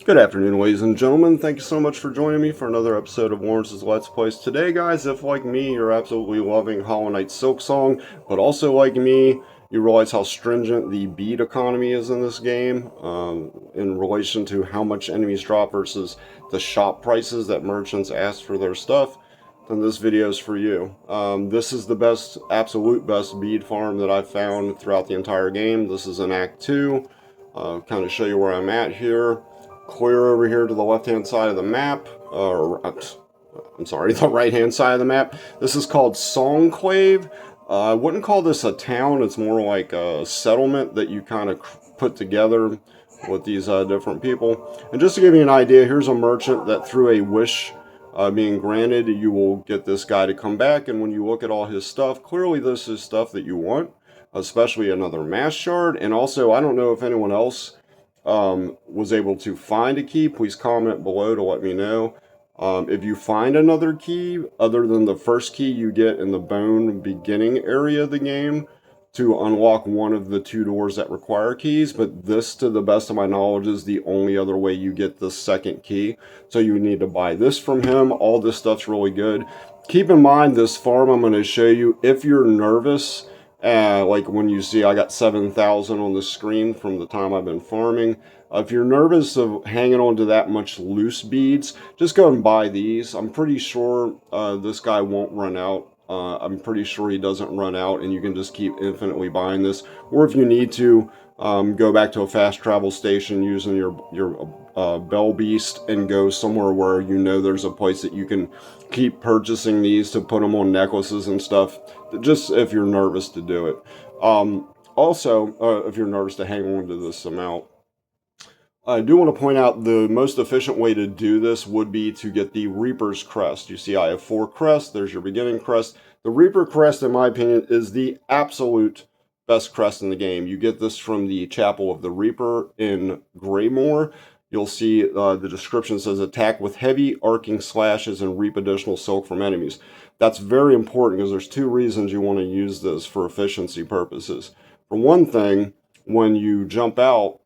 Good afternoon, ladies and gentlemen. Thank you so much for joining me for another episode of Lawrence's Let's Plays. Today, guys, if like me, you're absolutely loving Hollow Knight Silk Song, but also like me, you realize how stringent the bead economy is in this game in relation to how much enemies drop versus the shop prices that merchants ask for their stuff, then this video is for you. This is the best, absolute best bead farm that I've found throughout the entire game. This is in Act 2. Kind of show you where I'm at here. Clear over here to the left-hand side of the map. I'm sorry, the right-hand side of the map. This is called Songclave. I wouldn't call this a town. It's more like a settlement that you kind of put together with these different people. And just to give you an idea, here's a merchant that through a wish being granted, you will get this guy to come back. And when you look at all his stuff, clearly this is stuff that you want, especially another mass shard. And also, I don't know if anyone else was able to find a key. Please comment below to let me know. If you find another key other than the first key you get in the bone beginning area of the game to unlock one of the two doors that require keys, but this, to the best of my knowledge, is the only other way you get the second key. So you need to buy this from him. All this stuff's really good. Keep in mind, this farm I'm going to show you, if you're nervous, like when you see I got 7,000 on the screen from the time I've been farming. If you're nervous of hanging on to that much loose beads, just go and buy these. I'm pretty sure this guy won't run out. I'm pretty sure he doesn't run out, and you can just keep infinitely buying this. Or if you need to, go back to a fast travel station using your bell beast and go somewhere where you know there's a place that you can keep purchasing these to put them on necklaces and stuff, just if you're nervous to do it. Also, if you're nervous to hang on to this amount. I do want to point out the most efficient way to do this would be to get the Reaper's Crest. You see I have 4 crests. There's your beginning crest. The Reaper Crest, in my opinion, is the absolute best crest in the game. You get this from the Chapel of the Reaper in Greymoor. You'll see the description says attack with heavy arcing slashes and reap additional silk from enemies. That's very important because there's 2 reasons you want to use this for efficiency purposes. For one thing, when you jump out,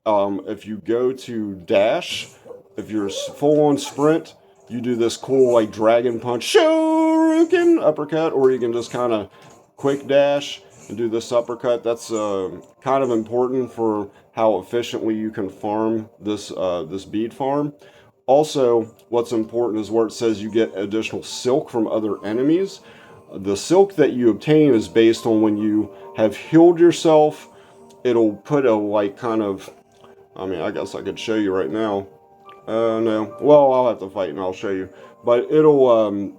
if you go to dash, if you're full on sprint, you do this cool like dragon punch, shuriken uppercut, or you can just kind of quick dash and do this uppercut. That's kind of important for how efficiently you can farm this this bead farm. Also, what's important is where it says you get additional silk from other enemies. The silk that you obtain is based on when you have healed yourself. It'll put a like kind of, I mean, I guess I could show you right now. No. Well, I'll have to fight and I'll show you. But it'll,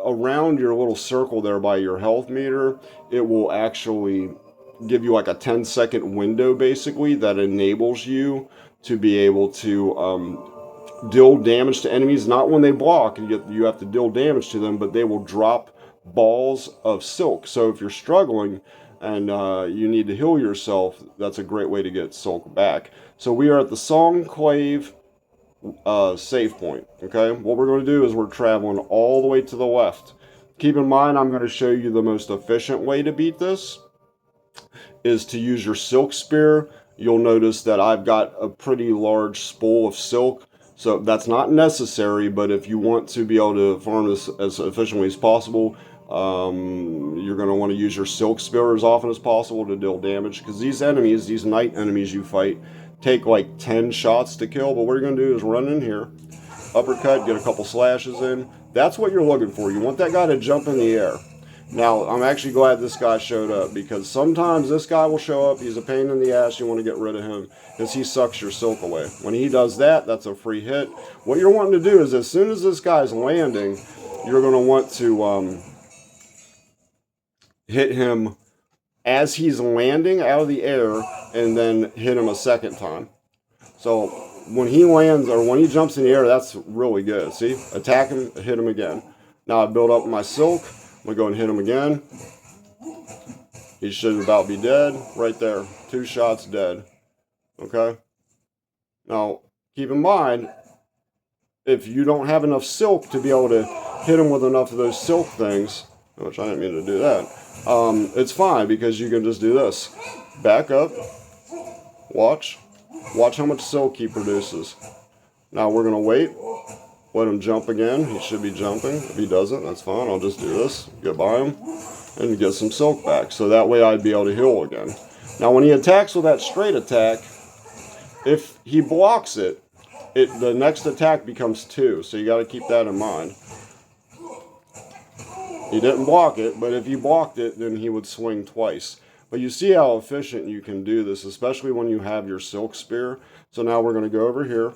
around your little circle there by your health meter, it will actually give you like a 10-second window, basically, that enables you to be able to deal damage to enemies. Not when they block, you have to deal damage to them, but they will drop balls of silk. So if you're struggling and you need to heal yourself, that's a great way to get silk back. So we are at the Songclave save point. Okay, what we're going to do is we're traveling all the way to the left. Keep in mind, I'm going to show you the most efficient way to beat this is to use your silk spear. You'll notice that I've got a pretty large spool of silk, so that's not necessary, but if you want to be able to farm this as efficiently as possible, you're going to want to use your silk spear as often as possible to deal damage, because these enemies, these night enemies you fight, take like 10 shots to kill. But what you're going to do is run in here, uppercut, get a couple slashes in. That's what you're looking for. You want that guy to jump in the air. Now, I'm actually glad this guy showed up, because sometimes this guy will show up. He's a pain in the ass. You want to get rid of him because he sucks your silk away. When he does that, that's a free hit. What you're wanting to do is as soon as this guy's landing, you're going to want to hit him as he's landing out of the air and then hit him a second time. So when he lands or when he jumps in the air, that's really good. See? Attack him, hit him again. Now I build up my silk. I'm going to go and hit him again. He should about be dead. Right there. 2 shots dead. Okay? Now, keep in mind, if you don't have enough silk to be able to hit him with enough of those silk things, which I didn't mean to do that, it's fine, because you can just do this. Back up. Watch how much silk he produces. Now we're going to wait. Let him jump again. He should be jumping. If he doesn't, that's fine. I'll just do this. Get by him and get some silk back. So that way I'd be able to heal again. Now when he attacks with that straight attack, if he blocks it, the next attack becomes 2. So you got to keep that in mind. He didn't block it, but if you blocked it, then he would swing twice. But you see how efficient you can do this, especially when you have your silk spear. So now we're going to go over here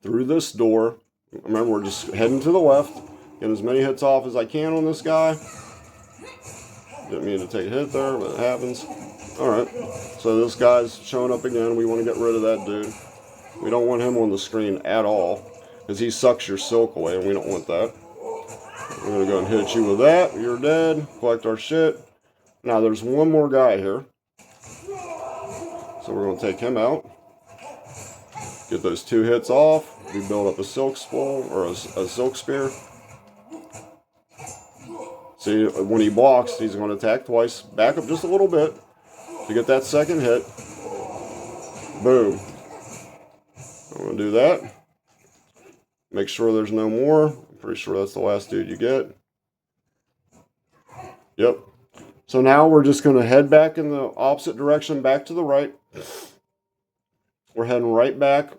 through this door. Remember, we're just heading to the left. Get as many hits off as I can on this guy. Didn't mean to take a hit there, but it happens. Alright, so this guy's showing up again. We want to get rid of that dude. We don't want him on the screen at all, because he sucks your silk away, and we don't want that. We're going to go and hit you with that. You're dead. Collect our shit. Now, there's one more guy here. So we're going to take him out. Get those 2 hits off. We build up a silk spool, or a silk spear. See, when he blocks, he's going to attack twice. Back up just a little bit to get that second hit. Boom. I'm going to do that. Make sure there's no more. I'm pretty sure that's the last dude you get. Yep. So now we're just going to head back in the opposite direction, back to the right. We're heading right back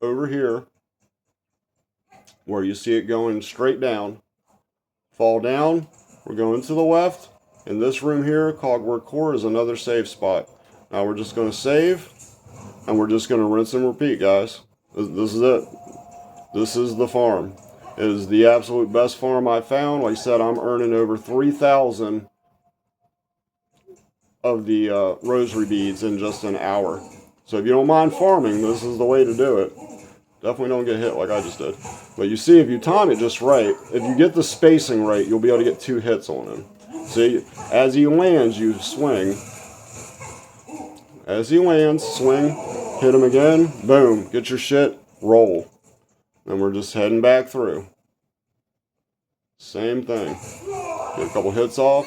over here where you see it going straight down. Fall down. We're going to the left. In this room here, Cogwork Core is another save spot. Now we're just going to save. And we're just going to rinse and repeat, guys. This is it. This is the farm. It is the absolute best farm I found. Like I said, I'm earning over 3,000 of the rosary beads in just an hour. So if you don't mind farming, this is the way to do it. Definitely don't get hit like I just did. But you see, if you time it just right, if you get the spacing right, you'll be able to get 2 hits on him. See, as he lands, you swing. As he lands, swing, hit him again, boom, get your shit, roll. And we're just heading back through. Same thing. Get a couple hits off,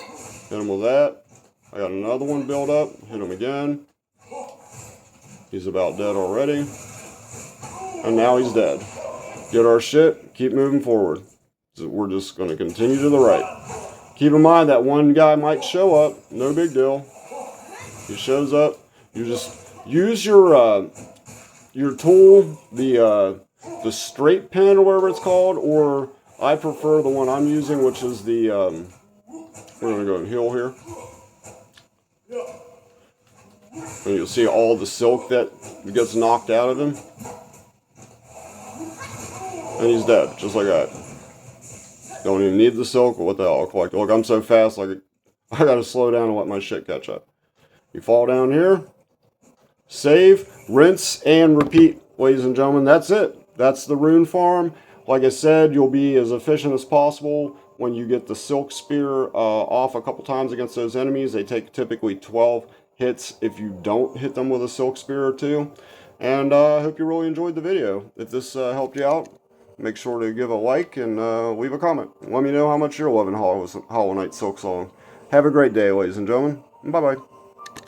hit him with that. I got another one built up, hit him again. He's about dead already. And now he's dead. Get our shit, keep moving forward. So we're just going to continue to the right. Keep in mind that one guy might show up, no big deal. He shows up, you just use your tool, the straight pen or whatever it's called, or I prefer the one I'm using, which is the, we're going to go and heal here. And you'll see all the silk that gets knocked out of him. And he's dead, just like that. Don't even need the silk, what the hell, I'll collect it. Look, I'm so fast, like, I gotta slow down and let my shit catch up. You fall down here, save, rinse, and repeat, ladies and gentlemen. That's it. That's the rune farm. Like I said, you'll be as efficient as possible when you get the silk spear off a couple times against those enemies. They take typically 12 hits if you don't hit them with a silk spear or 2. And I hope you really enjoyed the video. If this helped you out, make sure to give a like and leave a comment. Let me know how much you're loving Hollow Knight Silk Song. Have a great day, ladies and gentlemen. Bye-bye.